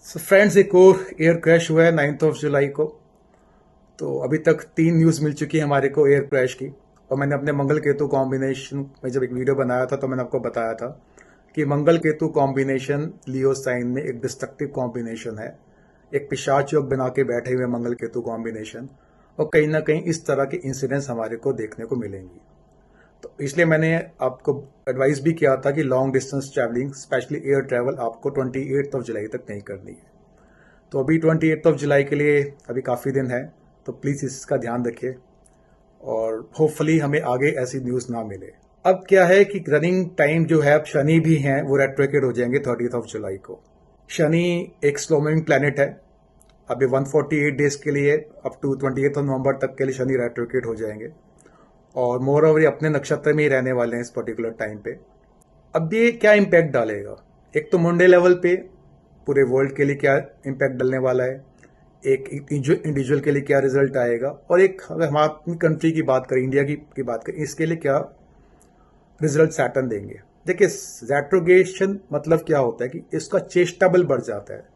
Friends, एक और air crash हुआ है 9 जुलाई को। तो अभी तक 3 न्यूज़ मिल चुकी है हमारे को एयर क्रैश की। और मैंने अपने मंगल केतु कॉम्बिनेशन में जब एक वीडियो बनाया था तो मैंने आपको बताया था कि मंगल केतु कॉम्बिनेशन लियो साइन में एक डिस्ट्रक्टिव कॉम्बिनेशन है। एक पिशाच योग बना के बैठे हुए मंगल केतु कॉम्बिनेशन, और कहीं ना कहीं इस तरह के इंसिडेंट्स हमारे को देखने को मिलेंगी। तो इसलिए मैंने आपको एडवाइस भी किया था कि long distance travelling, specially air travel, आपको 28 जुलाई तक नहीं करनी है। तो अभी 28 जुलाई के लिए अभी काफ़ी दिन है, तो प्लीज़ इसका ध्यान रखिए और होपफुली हमें आगे ऐसी न्यूज़ ना मिले। अब क्या है कि रनिंग टाइम जो है, अब शनि भी हैं वो रेट्रोग्रेड हो जाएंगे 30 जुलाई को। शनि एक स्लो मूविंग प्लैनेट है। अभी 148 डेज के लिए अप टू 28 नवंबर तक के लिए शनि रेट्रोग्रेड हो जाएंगे, और मोर ओवर ये अपने नक्षत्र में ही रहने वाले हैं इस पर्टिकुलर टाइम पे। अब ये क्या इम्पैक्ट डालेगा? एक तो मुंडे लेवल पे पूरे वर्ल्ड के लिए क्या इम्पैक्ट डलने वाला है, एक इंडिविजुअल के लिए क्या रिजल्ट आएगा, और एक अगर हम अपनी कंट्री की बात करें, इंडिया की बात करें, इसके लिए क्या रिजल्ट सैटर्न देंगे। देखिए, रेट्रोगेशन मतलब क्या होता है कि इसका चेष्टा बल बढ़ जाता है।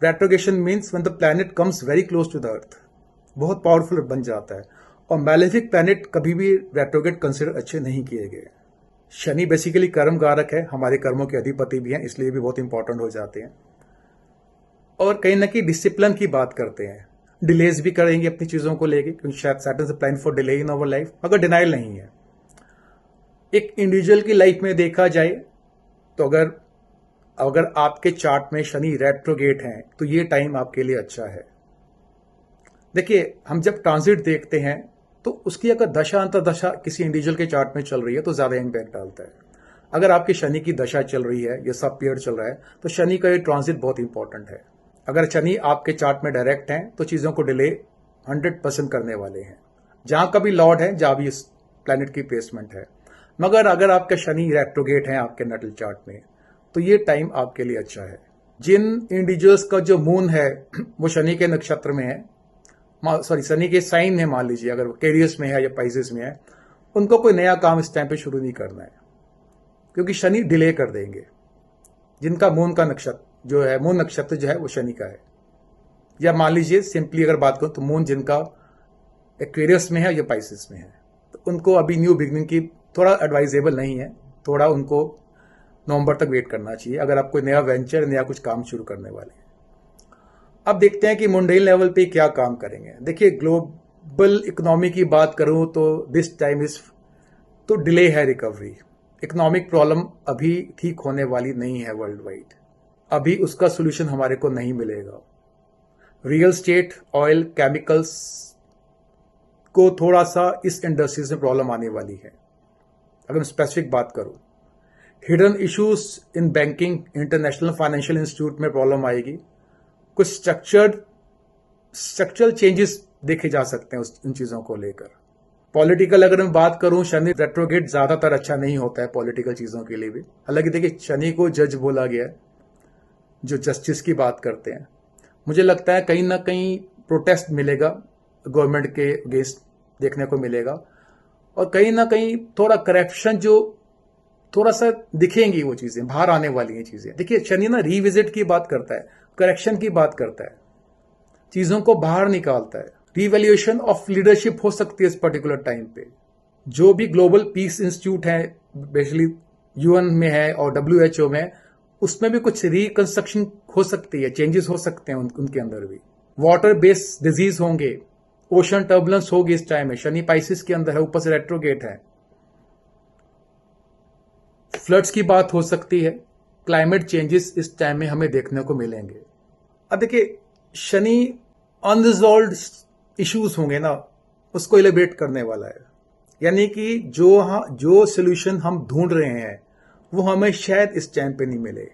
Retrogression means when the planet comes very close to the earth, बहुत पावरफुल बन जाता है। और मैलेफिक प्लैनेट कभी भी रेट्रोगेट कंसिडर अच्छे नहीं किए गए। शनि बेसिकली कर्म कारक है, हमारे कर्मों के अधिपति भी हैं, इसलिए भी बहुत इंपॉर्टेंट हो जाते हैं। और कहीं ना कहीं डिसिप्लिन की बात करते हैं, डिलेज भी करेंगे अपनी चीजों को लेके, क्योंकि शायद सैटर्न से plan for delay in our life, अगर डिनाइल नहीं है। एक इंडिविजुअल की लाइफ में देखा जाए तो अगर अगर आपके चार्ट में शनि रेट्रोगेट हैं तो ये टाइम आपके लिए अच्छा है। देखिए, हम जब ट्रांजिट देखते हैं तो उसकी अगर दशा अंतरदशा किसी इंडिविजुअल के चार्ट में चल रही है तो ज्यादा इंपैक्ट डालता है। अगर आपकी शनि की दशा चल रही है या सब पीरियड चल रहा है तो शनि का ये ट्रांजिट बहुत इंपॉर्टेंट है। अगर शनि आपके चार्ट में डायरेक्ट हैं तो चीजों को डिले 100% करने वाले हैं, जहां का भी लॉर्ड है, जहां भी इस प्लैनेट की प्लेसमेंट है। मगर अगर आपका शनि रेट्रोगेट है आपके नटल चार्ट में तो ये टाइम आपके लिए अच्छा है। जिन इंडिविजुअल्स का जो मून है वो शनि के नक्षत्र में है, सॉरी शनि के साइन है, मान लीजिए अगर कैरियर्स में है या पाइसेस में है, उनको कोई नया काम इस टाइम पे शुरू नहीं करना है, क्योंकि शनि डिले कर देंगे। जिनका मून का नक्षत्र जो है, मून नक्षत्र जो है वो शनि का है, या मान लीजिए सिंपली अगर बात करूं तो मून जिनका एक्वेरियस में है या पाइसेस में है, तो उनको अभी न्यू बिगनिंग की थोड़ा एडवाइजेबल नहीं है। थोड़ा उनको नवंबर तक वेट करना चाहिए अगर आप कोई नया वेंचर, नया कुछ काम शुरू करने वाले हैं। अब देखते हैं कि मुंडेल लेवल पे क्या काम करेंगे। देखिए, ग्लोबल इकोनॉमी की बात करूं तो दिस टाइम इज तो डिले है रिकवरी। इकोनॉमिक प्रॉब्लम अभी ठीक होने वाली नहीं है वर्ल्ड वाइड, अभी उसका सोल्यूशन हमारे को नहीं मिलेगा। रियल स्टेट, ऑयल, केमिकल्स को थोड़ा सा इस इंडस्ट्रीज में प्रॉब्लम आने वाली है। अगर मैं स्पेसिफिक बात करूं, hidden issues in banking, international financial institute में प्रॉब्लम आएगी। कुछ स्ट्रक्चरल चेंजेस देखे जा सकते हैं उन चीजों को लेकर। पॉलिटिकल अगर मैं बात करूं, शनि रेट्रोगेट ज्यादातर अच्छा नहीं होता है पॉलिटिकल चीजों के लिए भी। हालांकि देखिए, शनि को जज बोला गया है, जो जस्टिस की बात करते हैं। मुझे लगता है कहीं ना कहीं प्रोटेस्ट मिलेगा गवर्नमेंट के अगेंस्ट देखने को मिलेगा, और कहीं ना कहीं थोड़ा करप्शन जो थोड़ा सा दिखेंगी, वो चीजें बाहर आने वाली हैं चीजें। देखिए, शनि ना रिविजिट की बात करता है, करेक्शन की बात करता है, चीजों को बाहर निकालता है। रिवैल्यूएशन ऑफ लीडरशिप हो सकती है इस पर्टिकुलर टाइम पे। जो भी ग्लोबल पीस इंस्टीट्यूट है, बेसिकली यूएन में है और डब्ल्यूएचओ में, उसमें भी कुछ रिकंस्ट्रक्शन हो सकती है, चेंजेस हो सकते हैं उनके अंदर भी। वाटर बेस्ड डिजीज होंगे, ओशन टर्बुलेंस होगी इस टाइम में। शनि पाइसिस के अंदर है, ऊपर से रेट्रोगेट है। फ्लड्स की बात हो सकती है। क्लाइमेट चेंजेस इस टाइम में हमें देखने को मिलेंगे। अब देखिए, शनि अनरिजॉल्व इश्यूज होंगे ना, उसको एलिब्रेट करने वाला है। यानी कि जो सोल्यूशन हम ढूंढ रहे हैं वो हमें शायद इस टाइम पे नहीं मिले,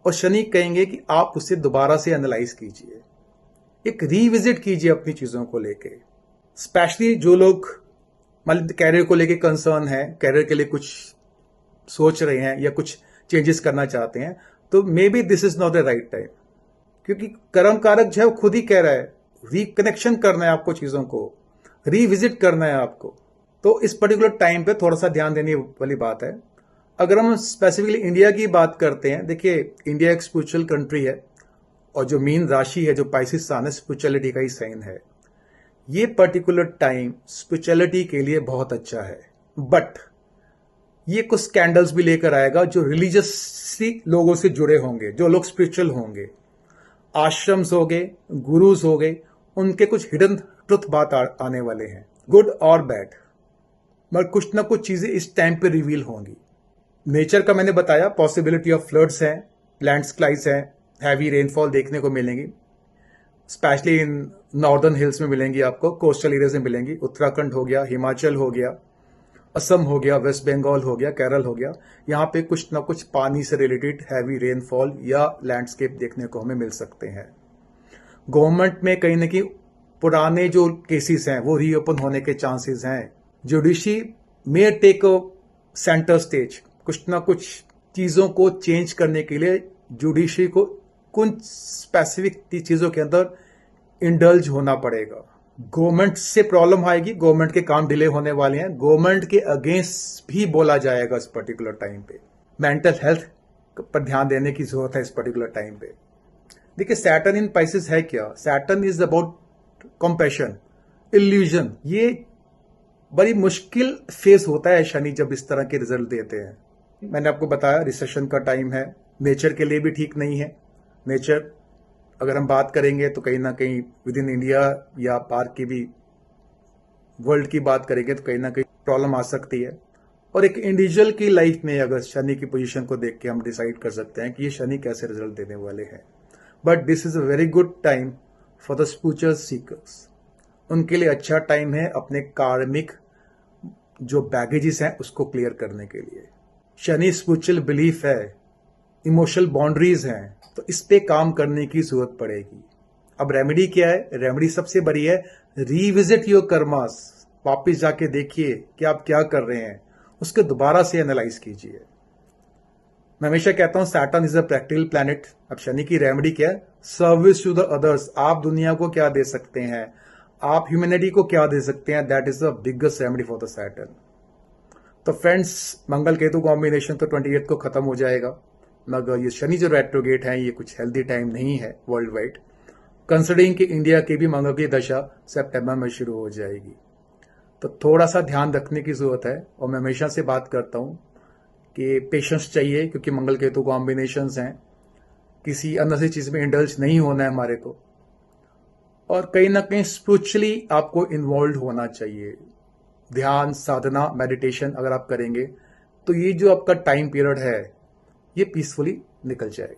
और शनि कहेंगे कि आप उसे दोबारा से एनालाइज कीजिए, एक रीविजिट कीजिए अपनी चीजों को लेके। स्पेशली जो लोग मतलब कैरियर को लेके कंसर्न है, कैरियर के लिए कुछ सोच रहे हैं या कुछ चेंजेस करना चाहते हैं, तो may be this is not the right time. क्योंकि कर्म कारक जो है वो खुद ही कह रहा है, रिकनेक्शन करना है आपको, चीजों को रिविजिट करना है आपको। तो इस पर्टिकुलर टाइम पे थोड़ा सा ध्यान देने वाली बात है। अगर हम स्पेसिफिकली इंडिया की बात करते हैं, देखिए इंडिया एक स्पिरिचुअल कंट्री है और जो मीन राशि है जो पाइसिस सन है स्पिरिचुअलिटी का ही साइन है। ये पर्टिकुलर टाइम स्पिरिचुअलिटी के लिए बहुत अच्छा है, बट ये कुछ स्कैंडल्स भी लेकर आएगा जो रिलीजियसली लोगों से जुड़े होंगे, जो लोग स्पिरिचुअल होंगे, आश्रम्स हो गए, गुरुज हो गए, उनके कुछ हिडन ट्रुथ बात आने वाले हैं, गुड और बैड, मगर कुछ ना कुछ चीजें इस टाइम पे रिवील होंगी। नेचर का मैंने बताया, पॉसिबिलिटी ऑफ फ्लड्स है, लैंडस्लाइड्स है, हैवी रेनफॉल देखने को मिलेंगी, स्पेशली इन नॉर्दर्न हिल्स में मिलेंगी आपको, कोस्टल एरियाज में मिलेंगी। उत्तराखंड हो गया, हिमाचल हो गया, असम हो गया, वेस्ट बंगाल हो गया, केरल हो गया, यहाँ पे कुछ ना कुछ पानी से रिलेटेड हैवी रेनफॉल या लैंडस्केप देखने को हमें मिल सकते हैं। गवर्नमेंट में कहीं ना कहीं पुराने जो केसेस हैं वो रीओपन होने के चांसेस हैं। Judiciary may take a centre stage, कुछ ना कुछ चीजों को चेंज करने के लिए जुडिशरी को कुछ स्पेसिफिक चीजों के अंदर इंडल्ज होना पड़ेगा। गवर्नमेंट से प्रॉब्लम आएगी, गवर्नमेंट के काम डिले होने वाले हैं, गवर्नमेंट के अगेंस्ट भी बोला जाएगा इस पर्टिकुलर टाइम पे। मेंटल हेल्थ पर ध्यान देने की जरूरत है इस पर्टिकुलर टाइम पे। देखिए सैटर्न इन पाइसेस है क्या? Saturn is about compassion, illusion. ये बड़ी मुश्किल फेस होता है शनि जब इस तरह के रिजल्ट देते हैं। मैंने आपको बताया रिसेशन का टाइम है, नेचर के लिए भी ठीक नहीं है। नेचर अगर हम बात करेंगे तो कहीं ना कहीं विद इन इंडिया या बाहर की भी वर्ल्ड की बात करेंगे तो कहीं ना कहीं प्रॉब्लम आ सकती है। और एक इंडिविजुअल की लाइफ में अगर शनि की पोजीशन को देख के हम डिसाइड कर सकते हैं कि ये शनि कैसे रिजल्ट देने वाले हैं। But this is a very good time for the spiritual seekers. उनके लिए अच्छा टाइम है अपने कार्मिक जो बैगेजेस हैं उसको क्लियर करने के लिए। शनि स्पिरिचुअल बिलीफ है, इमोशनल बाउंड्रीज हैं, तो इस पे काम करने की जरूरत पड़ेगी। अब रेमेडी क्या है? रेमेडी सबसे बड़ी है रीविजिट योर कर्मास। वापिस जाके देखिए कि आप क्या कर रहे हैं, उसके दोबारा से एनालाइज कीजिए। मैं हमेशा कहता हूं Saturn is a practical planet. अब शनि की रेमेडी क्या है? Service to the others. आप दुनिया को क्या दे सकते हैं, आप ह्यूमैनिटी को क्या दे सकते हैं, that is the biggest remedy for the Saturn. तो फ्रेंड्स, मंगल केतु कॉम्बिनेशन तो 28 को खत्म हो जाएगा, मगर ये शनि जो रेट्रोगेट है ये कुछ हेल्दी टाइम नहीं है वर्ल्ड वाइड, कंसिडरिंग कि इंडिया की भी मंगल की दशा सितंबर में शुरू हो जाएगी। तो थोड़ा सा ध्यान रखने की जरूरत है। और मैं हमेशा से बात करता हूं कि पेशेंस चाहिए, क्योंकि मंगल केतु कॉम्बिनेशंस हैं, किसी अननेसेसरी चीज में इंडल्ज नहीं होना है हमारे को, और कहीं ना कहीं स्पिरिचुअली आपको इन्वॉल्व होना चाहिए। ध्यान, साधना, मेडिटेशन अगर आप करेंगे तो ये जो आपका टाइम पीरियड है ये पीसफुली निकल जाएगा।